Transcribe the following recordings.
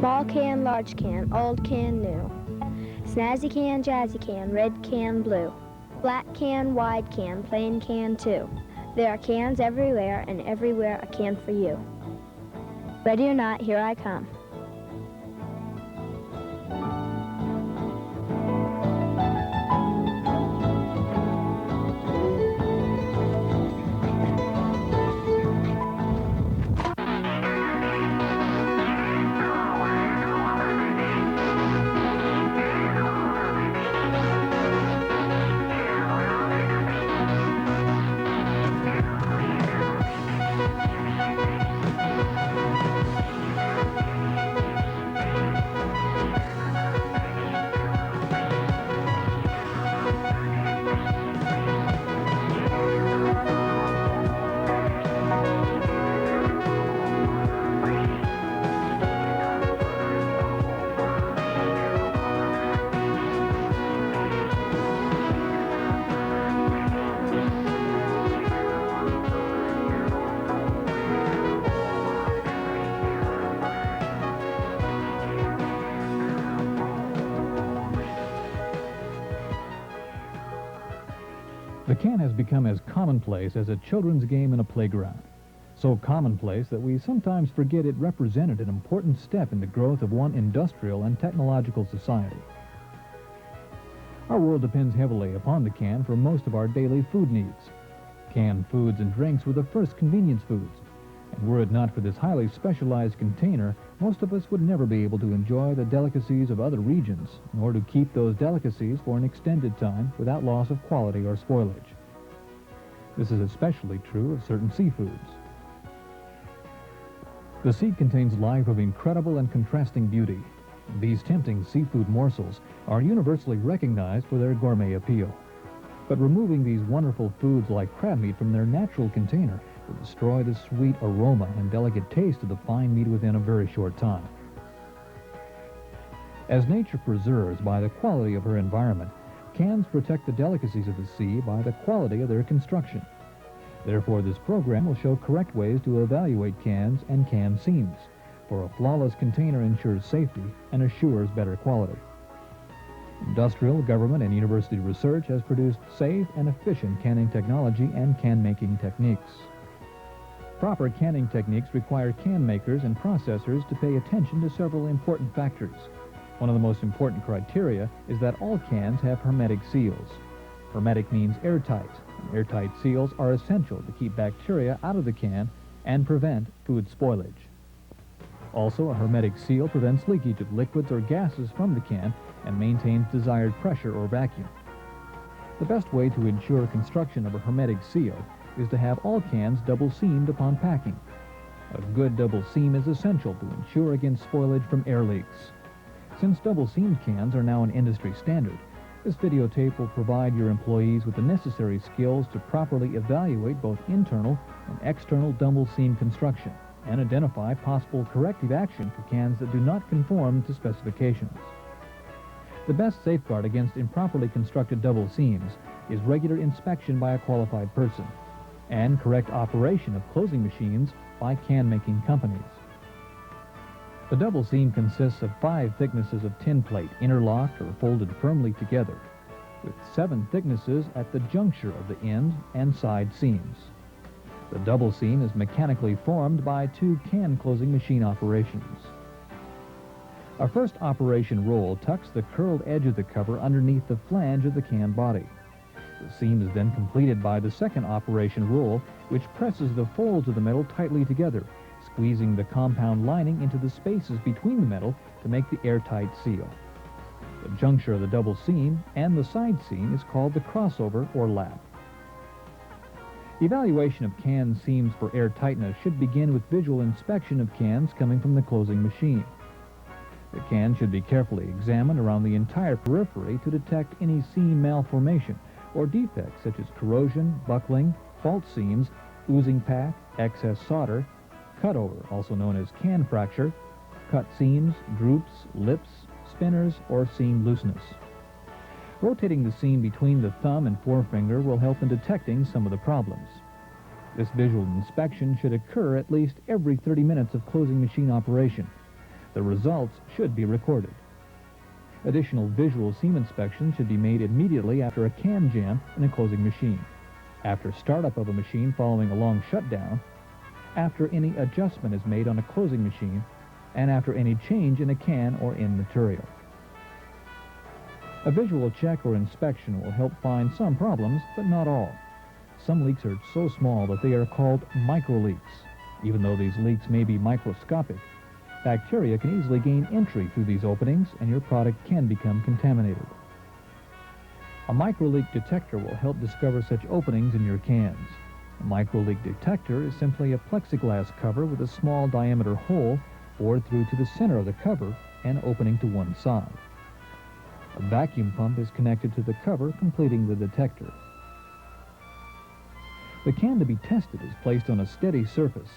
Small can, large can, old can, new. Snazzy can, jazzy can, red can, blue. Flat can, wide can, plain can too. There are cans everywhere, and everywhere a can for you. Ready or not, here I come. The can has become as commonplace as a children's game in a playground. So commonplace that we sometimes forget it represented an important step in the growth of one industrial and technological society. Our world depends heavily upon the can for most of our daily food needs. Canned foods and drinks were the first convenience foods, and were it not for this highly specialized container, most of us would never be able to enjoy the delicacies of other regions, nor to keep those delicacies for an extended time without loss of quality or spoilage. This is especially true of certain seafoods. The sea contains life of incredible and contrasting beauty. These tempting seafood morsels are universally recognized for their gourmet appeal. But removing these wonderful foods like crab meat from their natural container will destroy the sweet aroma and delicate taste of the fine meat within a very short time. As nature preserves by the quality of her environment, cans protect the delicacies of the sea by the quality of their construction. Therefore, this program will show correct ways to evaluate cans and can seams, for a flawless container ensures safety and assures better quality. Industrial, government, and university research has produced safe and efficient canning technology and can-making techniques. Proper canning techniques require can makers and processors to pay attention to several important factors. One of the most important criteria is that all cans have hermetic seals. Hermetic means airtight, and airtight seals are essential to keep bacteria out of the can and prevent food spoilage. Also, a hermetic seal prevents leakage of liquids or gases from the can and maintains desired pressure or vacuum. The best way to ensure construction of a hermetic seal is to have all cans double-seamed upon packing. A good double seam is essential to ensure against spoilage from air leaks. Since double-seamed cans are now an industry standard, this videotape will provide your employees with the necessary skills to properly evaluate both internal and external double-seam construction and identify possible corrective action for cans that do not conform to specifications. The best safeguard against improperly constructed double seams is regular inspection by a qualified person and correct operation of closing machines by can-making companies. The double seam consists of 5 thicknesses of tin plate interlocked or folded firmly together, with 7 thicknesses at the juncture of the end and side seams. The double seam is mechanically formed by 2 can closing machine operations. Our first operation roll tucks the curled edge of the cover underneath the flange of the can body. The seam is then completed by the second operation roll, which presses the folds of the metal tightly together, squeezing the compound lining into the spaces between the metal to make the airtight seal. The juncture of the double seam and the side seam is called the crossover or lap. Evaluation of can seams for airtightness should begin with visual inspection of cans coming from the closing machine. The can should be carefully examined around the entire periphery to detect any seam malformation or defects such as corrosion, buckling, fault seams, oozing pack, excess solder, cutover, also known as can fracture, cut seams, droops, lips, spinners, or seam looseness. Rotating the seam between the thumb and forefinger will help in detecting some of the problems. This visual inspection should occur at least every 30 minutes of closing machine operation. The results should be recorded. Additional visual seam inspection should be made immediately after a can jam in a closing machine, after startup of a machine following a long shutdown, after any adjustment is made on a closing machine, and after any change in a can or in material. A visual check or inspection will help find some problems, but not all. Some leaks are so small that they are called microleaks. Even though these leaks may be microscopic, bacteria can easily gain entry through these openings and your product can become contaminated. A microleak detector will help discover such openings in your cans. A microleak detector is simply a plexiglass cover with a small diameter hole bored through to the center of the cover and opening to one side. A vacuum pump is connected to the cover, completing the detector. The can to be tested is placed on a steady surface,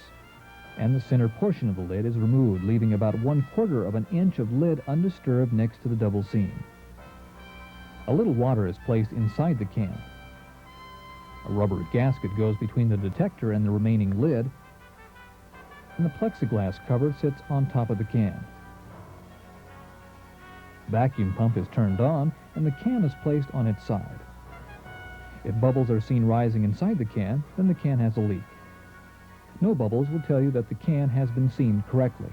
and the center portion of the lid is removed, leaving about 1/4 of an inch of lid undisturbed next to the double seam. A little water is placed inside the can. A rubber gasket goes between the detector and the remaining lid, and the plexiglass cover sits on top of the can. The vacuum pump is turned on, and the can is placed on its side. If bubbles are seen rising inside the can, then the can has a leak. No bubbles will tell you that the can has been seamed correctly.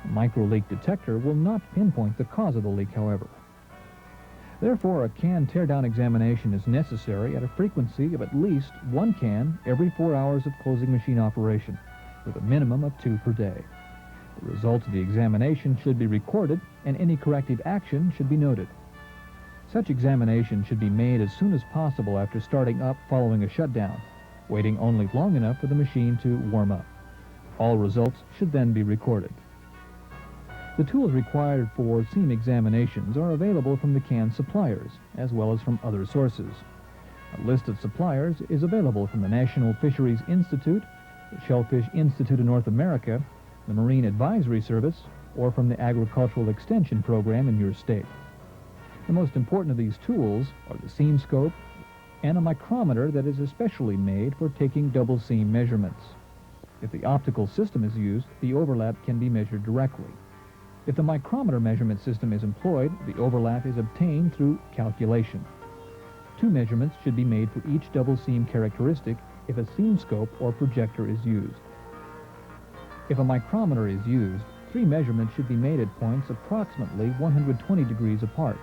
A microleak detector will not pinpoint the cause of the leak, however. Therefore, a can teardown examination is necessary at a frequency of at least 1 can every 4 hours of closing machine operation, with a minimum of 2 per day. The results of the examination should be recorded, and any corrective action should be noted. Such examination should be made as soon as possible after starting up following a shutdown, waiting only long enough for the machine to warm up. All results should then be recorded. The tools required for seam examinations are available from the can suppliers, as well as from other sources. A list of suppliers is available from the National Fisheries Institute, the Shellfish Institute of North America, the Marine Advisory Service, or from the Agricultural Extension Program in your state. The most important of these tools are the seam scope and a micrometer that is especially made for taking double seam measurements. If the optical system is used, the overlap can be measured directly. If the micrometer measurement system is employed, the overlap is obtained through calculation. 2 measurements should be made for each double seam characteristic if a seam scope or projector is used. If a micrometer is used, 3 measurements should be made at points approximately 120 degrees apart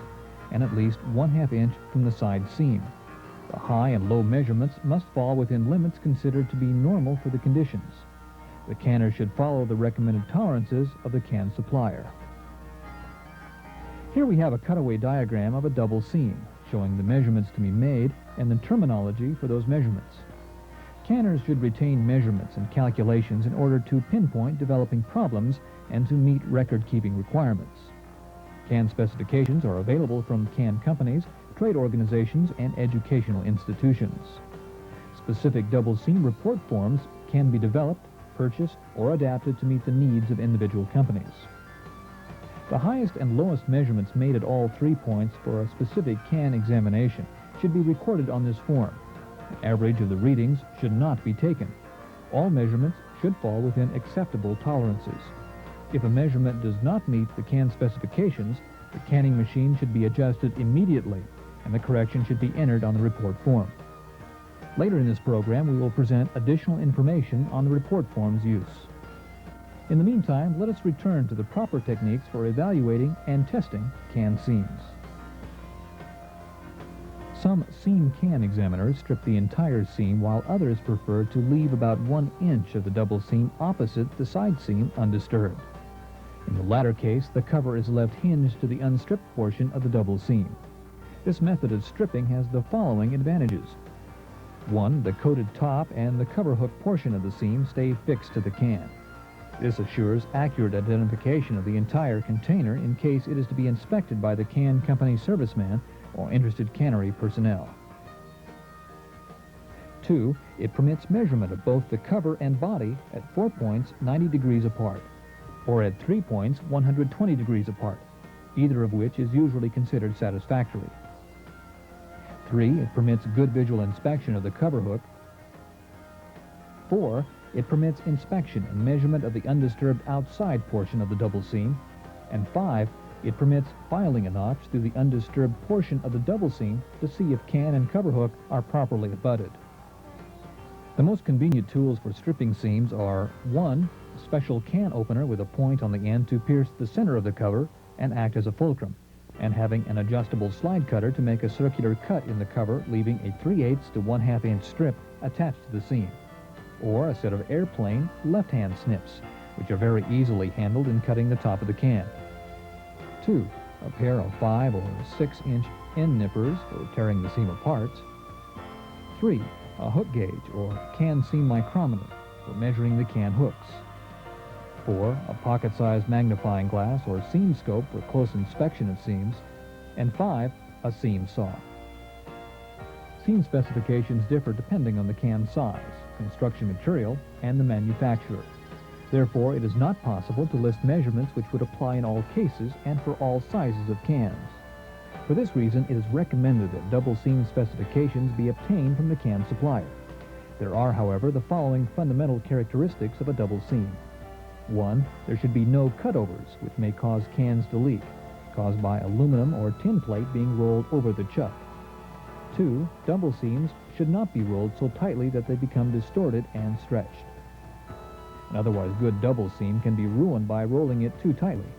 and at least 1/2 inch from the side seam. The high and low measurements must fall within limits considered to be normal for the conditions. The canner should follow the recommended tolerances of the can supplier. Here we have a cutaway diagram of a double seam, showing the measurements to be made and the terminology for those measurements. Canners should retain measurements and calculations in order to pinpoint developing problems and to meet record-keeping requirements. Can specifications are available from can companies, trade organizations, and educational institutions. Specific double seam report forms can be developed, purchased, or adapted to meet the needs of individual companies. The highest and lowest measurements made at all 3 points for a specific can examination should be recorded on this form. An average of the readings should not be taken. All measurements should fall within acceptable tolerances. If a measurement does not meet the can specifications, the canning machine should be adjusted immediately, and the correction should be entered on the report form. Later in this program, we will present additional information on the report form's use. In the meantime, let us return to the proper techniques for evaluating and testing can seams. Some seam can examiners strip the entire seam, while others prefer to leave about 1 inch of the double seam opposite the side seam undisturbed. In the latter case, the cover is left hinged to the unstripped portion of the double seam. This method of stripping has the following advantages. 1. The coated top and the cover hook portion of the seam stay fixed to the can. This assures accurate identification of the entire container in case it is to be inspected by the can company serviceman or interested cannery personnel. 2. It permits measurement of both the cover and body at 4 points 90 degrees apart, or at 3 points 120 degrees apart, either of which is usually considered satisfactory. 3. It permits good visual inspection of the cover hook. 4. it permits inspection and measurement of the undisturbed outside portion of the double seam. And 5, it permits filing a notch through the undisturbed portion of the double seam to see if can and cover hook are properly abutted. The most convenient tools for stripping seams are 1, a special can opener with a point on the end to pierce the center of the cover and act as a fulcrum, and having an adjustable slide cutter to make a circular cut in the cover, leaving a 3/8 to 1/2 inch strip attached to the seam, or a set of airplane left-hand snips, which are very easily handled in cutting the top of the can. 2, a pair of 5 or 6-inch end nippers for tearing the seam apart. 3, a hook gauge or can seam micrometer for measuring the can hooks. 4, a pocket-sized magnifying glass or seam scope for close inspection of seams. And 5, a seam saw. Seam specifications differ depending on the can size, construction material, and the manufacturer. Therefore, it is not possible to list measurements which would apply in all cases and for all sizes of cans. For this reason, it is recommended that double seam specifications be obtained from the can supplier. There are, however, the following fundamental characteristics of a double seam. 1, there should be no cutovers, which may cause cans to leak, caused by aluminum or tin plate being rolled over the chuck. 2, double seams should not be rolled so tightly that they become distorted and stretched. An otherwise good double seam can be ruined by rolling it too tightly.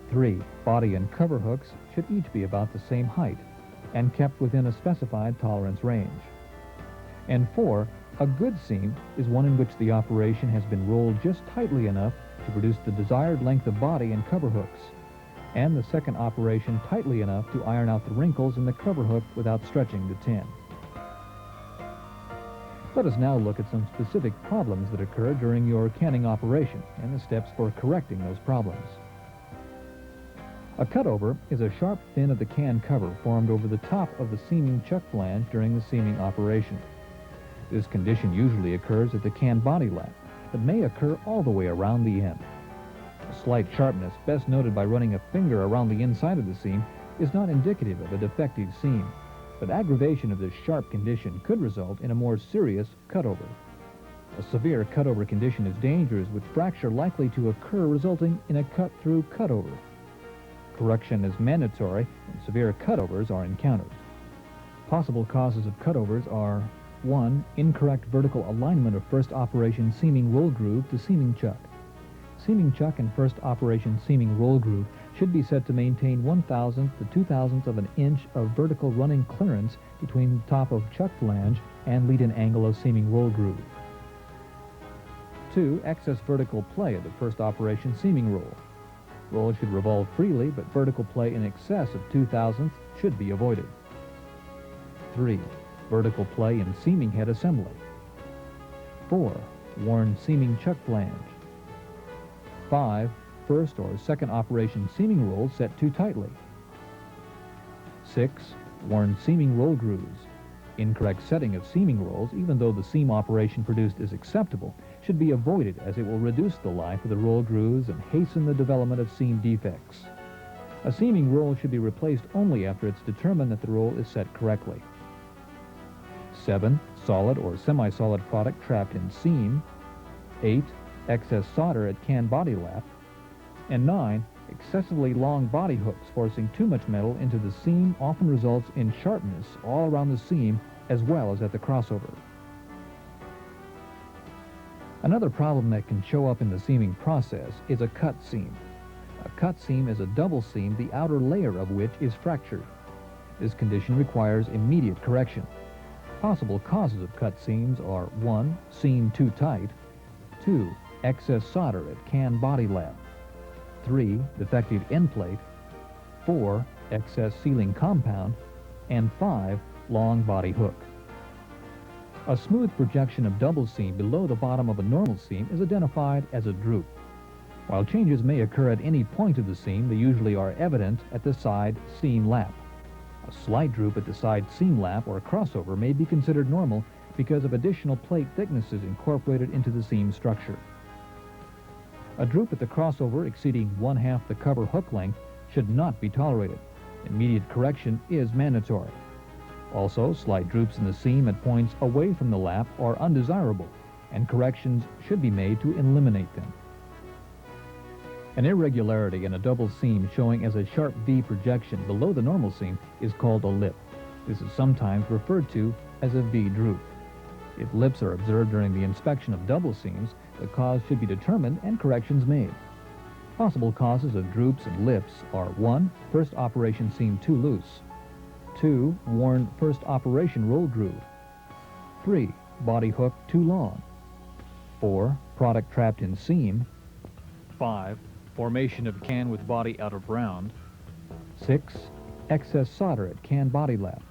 3, body and cover hooks should each be about the same height and kept within a specified tolerance range. And 4, a good seam is one in which the operation has been rolled just tightly enough to produce the desired length of body and cover hooks, and the second operation tightly enough to iron out the wrinkles in the cover hook without stretching the tin. Let us now look at some specific problems that occur during your canning operation and the steps for correcting those problems. A cutover is a sharp fin of the can cover formed over the top of the seaming chuck flange during the seaming operation. This condition usually occurs at the can body lap, but may occur all the way around the end. A slight sharpness, best noted by running a finger around the inside of the seam, is not indicative of a defective seam, but aggravation of this sharp condition could result in a more serious cutover. A severe cutover condition is dangerous, with fracture likely to occur resulting in a cut-through cutover. Correction is mandatory when severe cutovers are encountered. Possible causes of cutovers are 1, incorrect vertical alignment of first operation seaming roll groove to seaming chuck. Seaming chuck and first operation seaming roll groove should be set to maintain 1/1000th to 2/1000th of an inch of vertical running clearance between the top of chuck flange and lead-in angle of seaming roll groove. 2, excess vertical play of the first operation seaming roll. Roll should revolve freely, but vertical play in excess of 2/1000th should be avoided. 3, vertical play in seaming head assembly. 4, worn seaming chuck flange. 5, first or second operation seaming rolls set too tightly. 6, worn seaming roll grooves. Incorrect setting of seaming rolls, even though the seam operation produced is acceptable, should be avoided, as it will reduce the life of the roll grooves and hasten the development of seam defects. A seaming roll should be replaced only after it's determined that the roll is set correctly. 7, solid or semi-solid product trapped in seam. 8, excess solder at can body lap. And 9, excessively long body hooks forcing too much metal into the seam often results in sharpness all around the seam as well as at the crossover. Another problem that can show up in the seaming process is a cut seam. A cut seam is a double seam, the outer layer of which is fractured. This condition requires immediate correction. Possible causes of cut seams are 1, seam too tight. 2, excess solder at can body lap. 3, defective end plate. 4, excess sealing compound. And 5, long body hook. A smooth projection of double seam below the bottom of a normal seam is identified as a droop. While changes may occur at any point of the seam, they usually are evident at the side seam lap. A slight droop at the side seam lap or crossover may be considered normal because of additional plate thicknesses incorporated into the seam structure. A droop at the crossover exceeding 1/2 the cover hook length should not be tolerated. Immediate correction is mandatory. Also, slight droops in the seam at points away from the lap are undesirable and corrections should be made to eliminate them. An irregularity in a double seam showing as a sharp V projection below the normal seam is called a lip. This is sometimes referred to as a V droop. If lips are observed during the inspection of double seams, the cause should be determined and corrections made. Possible causes of droops and lips are 1. First operation seam too loose. 2. Worn first operation roll groove. 3. Body hook too long. 4. Product trapped in seam. 5. Formation of can with body out of round. 6. Excess solder at can body lap.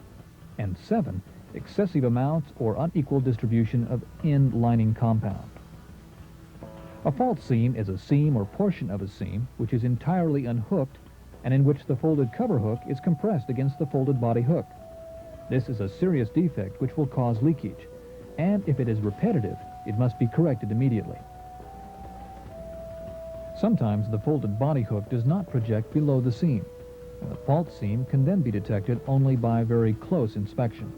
And 7. Excessive amounts or unequal distribution of end lining compound. A fault seam is a seam or portion of a seam which is entirely unhooked and in which the folded cover hook is compressed against the folded body hook. This is a serious defect which will cause leakage, and if it is repetitive, it must be corrected immediately. Sometimes the folded body hook does not project below the seam, and the fault seam can then be detected only by very close inspection.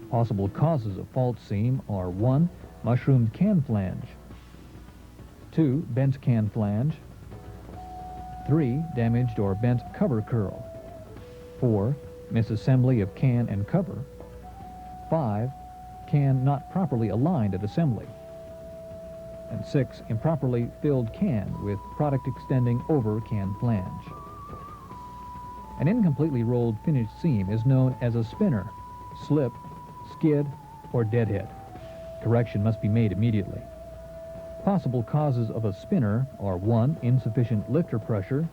Possible causes of fault seam are 1. Mushroomed can flange. 2. Bent can flange. 3. Damaged or bent cover curl. 4. Misassembly of can and cover. 5. Can not properly aligned at assembly. And 6. Improperly filled can with product extending over can flange. An incompletely rolled finished seam is known as a spinner, slip, skid, or deadhead. Correction must be made immediately. Possible causes of a spinner are 1. Insufficient lifter pressure.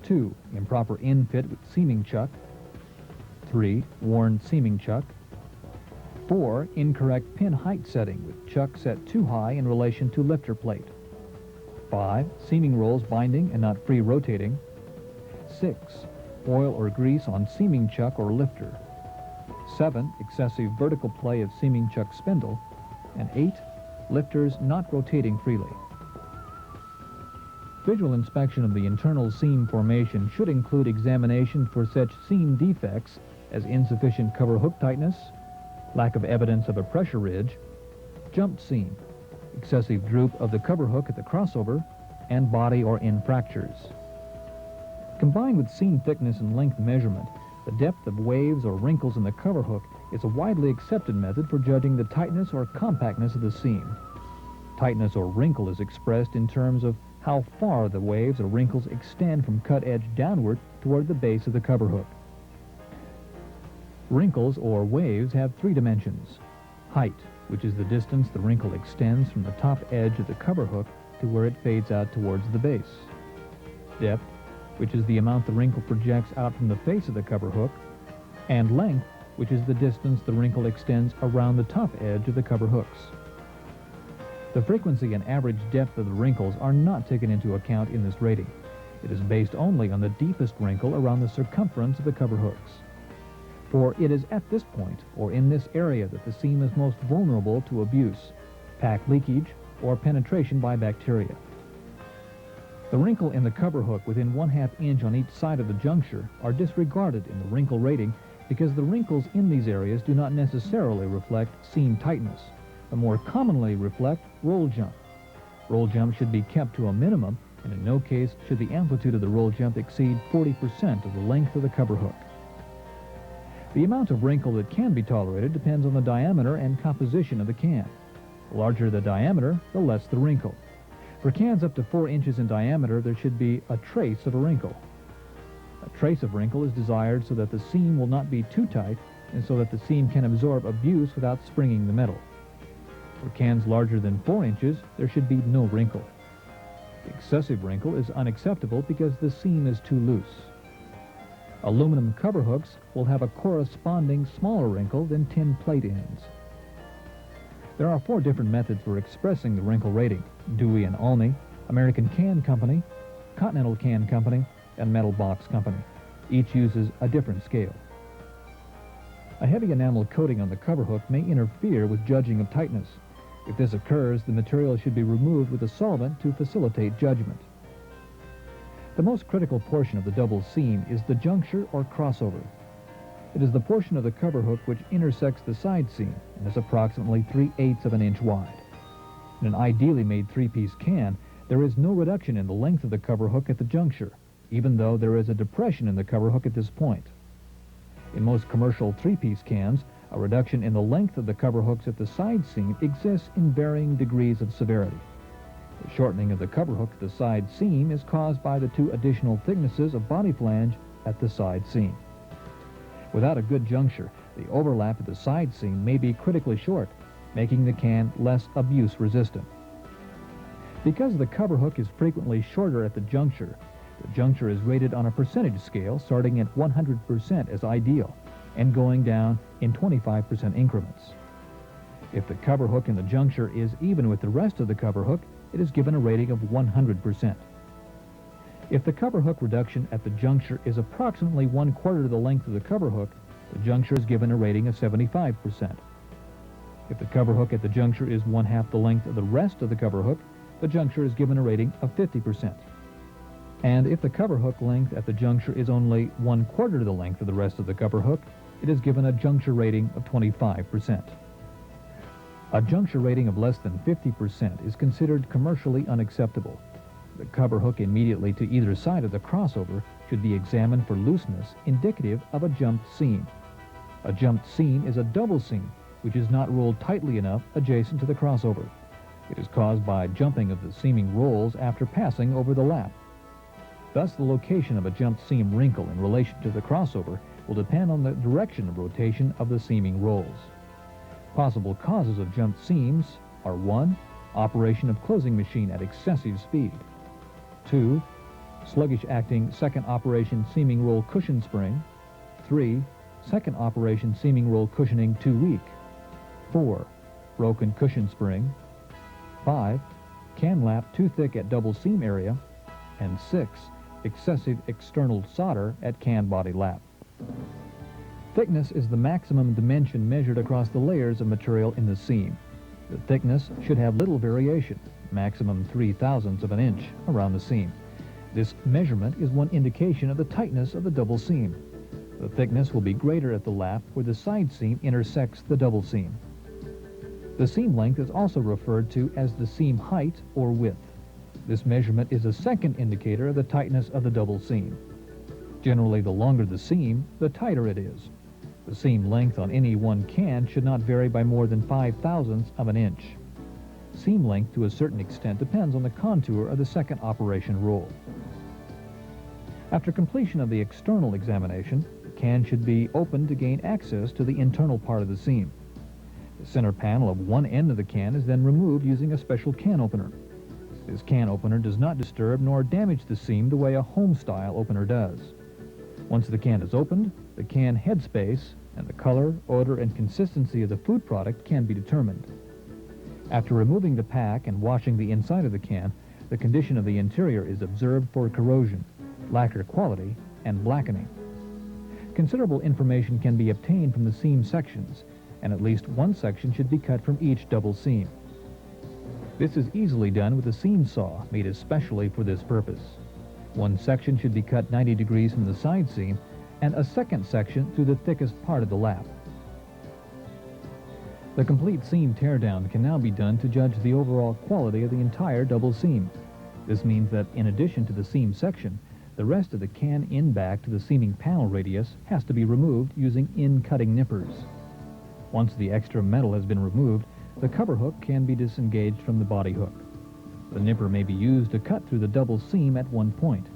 2. Improper infit with seaming chuck. 3. Worn seaming chuck. 4. Incorrect pin height setting with chuck set too high in relation to lifter plate. 5. Seaming rolls binding and not free rotating. 6. Oil or grease on seaming chuck or lifter. 7. Excessive vertical play of seaming chuck spindle. And 8. Lifters not rotating freely. Visual inspection of the internal seam formation should include examination for such seam defects as insufficient cover hook tightness, lack of evidence of a pressure ridge, jumped seam, excessive droop of the cover hook at the crossover, and body or end fractures. Combined with seam thickness and length measurement, the depth of waves or wrinkles in the cover hook is a widely accepted method for judging the tightness or compactness of the seam. Tightness or wrinkle is expressed in terms of how far the waves or wrinkles extend from cut edge downward toward the base of the cover hook. Wrinkles or waves have 3 dimensions. Height, which is the distance the wrinkle extends from the top edge of the cover hook to where it fades out towards the base. Depth, which is the amount the wrinkle projects out from the face of the cover hook. And length, which is the distance the wrinkle extends around the top edge of the cover hooks. The frequency and average depth of the wrinkles are not taken into account in this rating. It is based only on the deepest wrinkle around the circumference of the cover hooks. For it is at this point, or in this area, that the seam is most vulnerable to abuse, pack leakage, or penetration by bacteria. The wrinkle in the cover hook within 1/2 inch on each side of the juncture are disregarded in the wrinkle rating because the wrinkles in these areas do not necessarily reflect seam tightness, but more commonly reflect roll jump. Roll jump should be kept to a minimum, and in no case should the amplitude of the roll jump exceed 40% of the length of the cover hook. The amount of wrinkle that can be tolerated depends on the diameter and composition of the can. The larger the diameter, the less the wrinkle. For cans up to 4 inches in diameter, there should be a trace of a wrinkle. A trace of wrinkle is desired so that the seam will not be too tight and so that the seam can absorb abuse without springing the metal. For cans larger than 4 inches, there should be no wrinkle. Excessive wrinkle is unacceptable because the seam is too loose. Aluminum cover hooks will have a corresponding smaller wrinkle than tin plate ends. There are 4 different methods for expressing the wrinkle rating: Dewey and Olney, American Can Company, Continental Can Company, and Metal Box Company. Each uses a different scale. A heavy enamel coating on the cover hook may interfere with judging of tightness. If this occurs, the material should be removed with a solvent to facilitate judgment. The most critical portion of the double seam is the juncture or crossover. It is the portion of the cover hook which intersects the side seam and is approximately 3/8 of an inch wide. In an ideally made three-piece can, there is no reduction in the length of the cover hook at the juncture, even though there is a depression in the cover hook at this point. In most commercial three-piece cans, a reduction in the length of the cover hooks at the side seam exists in varying degrees of severity. The shortening of the cover hook at the side seam is caused by the two additional thicknesses of body flange at the side seam. Without a good juncture, the overlap at the side seam may be critically short, making the can less abuse resistant. Because the cover hook is frequently shorter at the juncture is rated on a percentage scale starting at 100% as ideal and going down in 25% increments. If the cover hook in the juncture is even with the rest of the cover hook, it is given a rating of 100%. If the cover hook reduction at the juncture is approximately 1/4 the length of the cover hook, the juncture is given a rating of 75%. If the cover hook at the juncture is 1/2 the length of the rest of the cover hook, the juncture is given a rating of 50%. And if the cover hook length at the juncture is only 1/4 the length of the rest of the cover hook, it is given a juncture rating of 25%. A juncture rating of less than 50% is considered commercially unacceptable. The cover hook immediately to either side of the crossover should be examined for looseness indicative of a jumped seam. A jumped seam is a double seam which is not rolled tightly enough adjacent to the crossover. It is caused by jumping of the seaming rolls after passing over the lap. Thus, the location of a jumped seam wrinkle in relation to the crossover will depend on the direction of rotation of the seaming rolls. Possible causes of jumped seams are 1. Operation of closing machine at excessive speed. 2. Sluggish acting second operation seaming roll cushion spring. 3. Second operation seaming roll cushioning too weak. 4. Broken cushion spring. 5. Can lap too thick at double seam area. And 6. Excessive external solder at can body lap. Thickness is the maximum dimension measured across the layers of material in the seam. The thickness should have little variation, maximum 3/1000ths of an inch, around the seam. This measurement is one indication of the tightness of the double seam. The thickness will be greater at the lap where the side seam intersects the double seam. The seam length is also referred to as the seam height or width. This measurement is a second indicator of the tightness of the double seam. Generally, the longer the seam, the tighter it is. The seam length on any one can should not vary by more than 5/1000ths of an inch. Seam length to a certain extent depends on the contour of the second operation roll. After completion of the external examination, the can should be opened to gain access to the internal part of the seam. The center panel of one end of the can is then removed using a special can opener. This can opener does not disturb nor damage the seam the way a home-style opener does. Once the can is opened, the can headspace and the color, odor, and consistency of the food product can be determined. After removing the pack and washing the inside of the can, the condition of the interior is observed for corrosion, lacquer quality, and blackening. Considerable information can be obtained from the seam sections, and at least one section should be cut from each double seam. This is easily done with a seam saw made especially for this purpose. One section should be cut 90 degrees from the side seam, and a second section through the thickest part of the lap. The complete seam teardown can now be done to judge the overall quality of the entire double seam. This means that in addition to the seam section, the rest of the can in back to the seaming panel radius has to be removed using in-cutting nippers. Once the extra metal has been removed, the cover hook can be disengaged from the body hook. The nipper may be used to cut through the double seam at one point.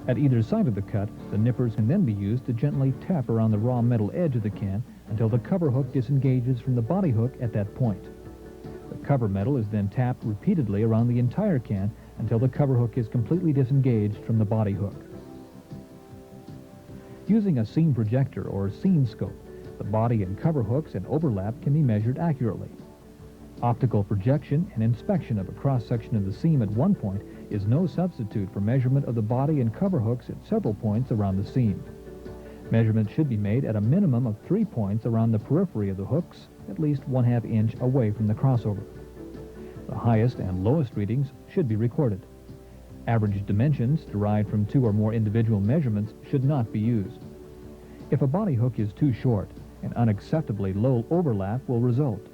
At either side of the cut, the nippers can then be used to gently tap around the raw metal edge of the can until the cover hook disengages from the body hook at that point. The cover metal is then tapped repeatedly around the entire can until the cover hook is completely disengaged from the body hook. Using a seam projector or seam scope, the body and cover hooks and overlap can be measured accurately. Optical projection and inspection of a cross-section of the seam at one point is no substitute for measurement of the body and cover hooks at several points around the seam. Measurements should be made at a minimum of 3 points around the periphery of the hooks, at least 1/2 inch away from the crossover. The highest and lowest readings should be recorded. Average dimensions derived from 2 or more individual measurements should not be used. If a body hook is too short, an unacceptably low overlap will result.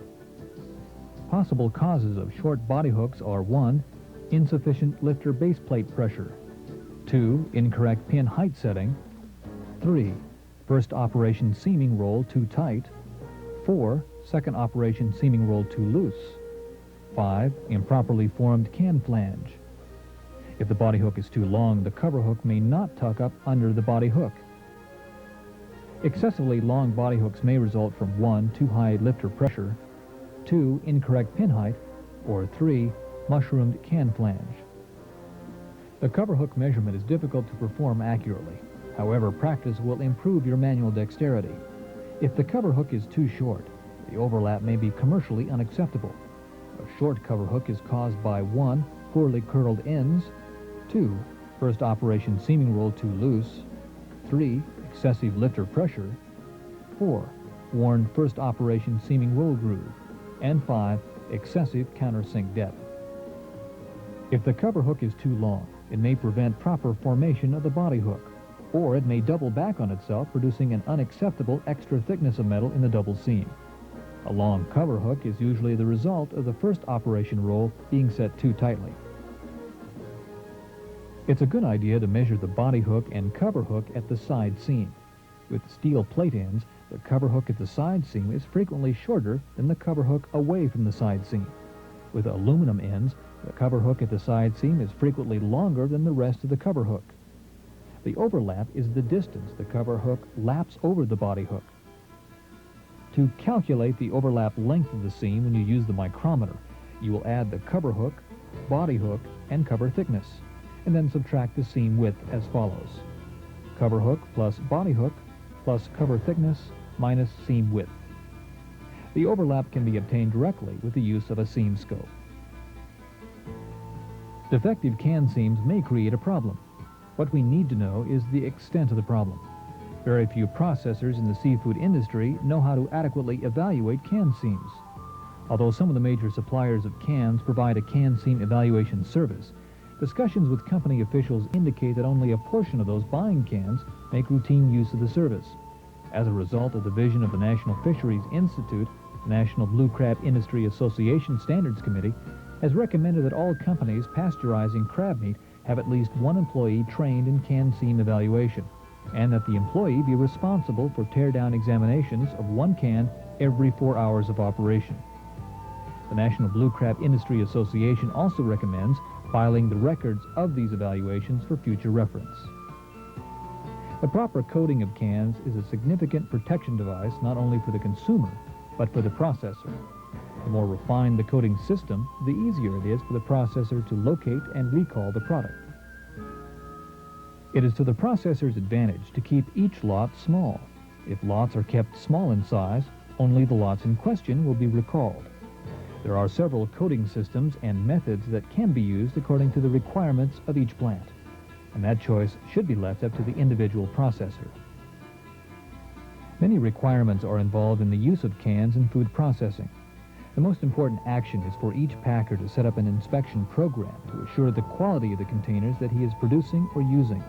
Possible causes of short body hooks are 1. Insufficient lifter base plate pressure. 2. Incorrect pin height setting. 3. First operation seaming roll too tight. 4. Second operation seaming roll too loose. 5. Improperly formed can flange. If the body hook is too long, the cover hook may not tuck up under the body hook. Excessively long body hooks may result from 1. Too high lifter pressure, 2. Incorrect pin height, or 3. Mushroomed can flange. The cover hook measurement is difficult to perform accurately. However, practice will improve your manual dexterity. If the cover hook is too short, the overlap may be commercially unacceptable. A short cover hook is caused by 1. Poorly curled ends, 2. First operation seaming roll too loose, 3. Excessive lifter pressure, 4. Worn first operation seaming roll groove, and 5. Excessive countersink depth. If the cover hook is too long, it may prevent proper formation of the body hook, or it may double back on itself, producing an unacceptable extra thickness of metal in the double seam. A long cover hook is usually the result of the first operation roll being set too tightly. It's a good idea to measure the body hook and cover hook at the side seam. With steel plate ends, the cover hook at the side seam is frequently shorter than the cover hook away from the side seam. With aluminum ends, the cover hook at the side seam is frequently longer than the rest of the cover hook. The overlap is the distance the cover hook laps over the body hook. To calculate the overlap length of the seam when you use the micrometer, you will add the cover hook, body hook, and cover thickness, and then subtract the seam width as follows. Cover hook plus body hook plus cover thickness minus seam width. The overlap can be obtained directly with the use of a seam scope. Defective can seams may create a problem. What we need to know is the extent of the problem. Very few processors in the seafood industry know how to adequately evaluate can seams. Although some of the major suppliers of cans provide a can seam evaluation service, discussions with company officials indicate that only a portion of those buying cans make routine use of the service. As a result of the vision of the National Fisheries Institute, the National Blue Crab Industry Association Standards Committee has recommended that all companies pasteurizing crab meat have at least one employee trained in can seam evaluation, and that the employee be responsible for tear-down examinations of one can every 4 hours of operation. The National Blue Crab Industry Association also recommends filing the records of these evaluations for future reference. The proper coating of cans is a significant protection device not only for the consumer, but for the processor. The more refined the coating system, the easier it is for the processor to locate and recall the product. It is to the processor's advantage to keep each lot small. If lots are kept small in size, only the lots in question will be recalled. There are several coating systems and methods that can be used according to the requirements of each plant, and that choice should be left up to the individual processor. Many requirements are involved in the use of cans in food processing. The most important action is for each packer to set up an inspection program to assure the quality of the containers that he is producing or using.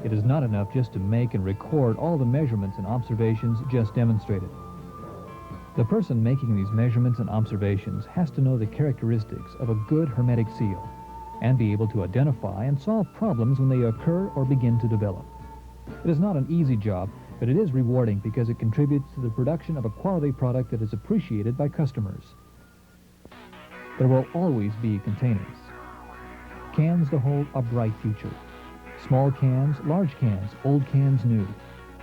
It is not enough just to make and record all the measurements and observations just demonstrated. The person making these measurements and observations has to know the characteristics of a good hermetic seal and be able to identify and solve problems when they occur or begin to develop. It is not an easy job, but it is rewarding because it contributes to the production of a quality product that is appreciated by customers. There will always be containers. Cans to hold a bright future. Small cans, large cans, old cans, new.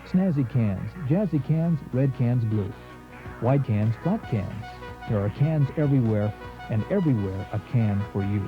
Snazzy cans, jazzy cans, red cans, blue. Wide cans, flat cans. There are cans everywhere, and everywhere a can for you.